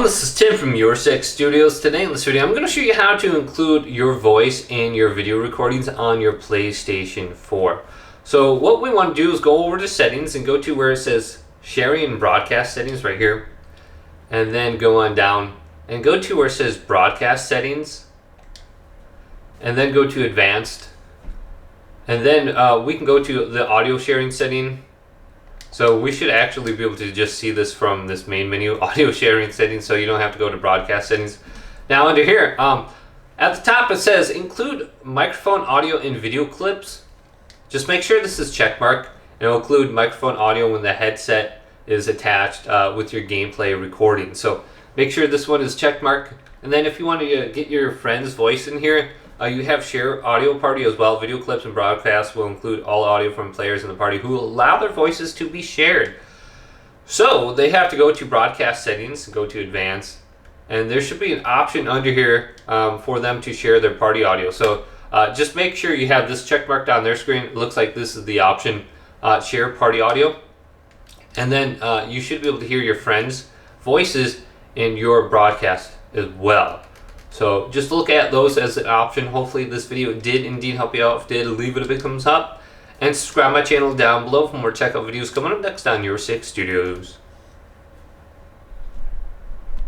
everyone, this is Tim from Your Six Studios. Today in this video, I'm going to show you how to include your voice in your video recordings on your PlayStation 4. So what we want to do is go over to settings and go to where it says sharing and broadcast settings right here. And then go on down and go to where it says broadcast settings. And then go to advanced. And then we can go to the audio sharing setting. So we should actually be able to just see this from this main menu, audio sharing settings, so you don't have to go to broadcast settings. Now under here, at the top it says include microphone audio in video clips. Just make sure this is checkmark, and it'll include microphone audio when the headset is attached with your gameplay recording. So make sure this one is checkmark. And then if you want to get your friend's voice in here, you have share audio party as well. Video clips and broadcasts will include all audio from players in the party who will allow their voices to be shared. So they have to go to broadcast settings, go to advanced, and there should be an option under here for them to share their party audio. So just make sure you have this check marked on their screen. It looks like this is the option, share party audio. And then you should be able to hear your friends' voices in your broadcast as well. So just look at those as an option. Hopefully this video did indeed help you out. If it did, leave it a big thumbs up. And subscribe my channel down below for more checkout videos coming up next on Your Six Studios.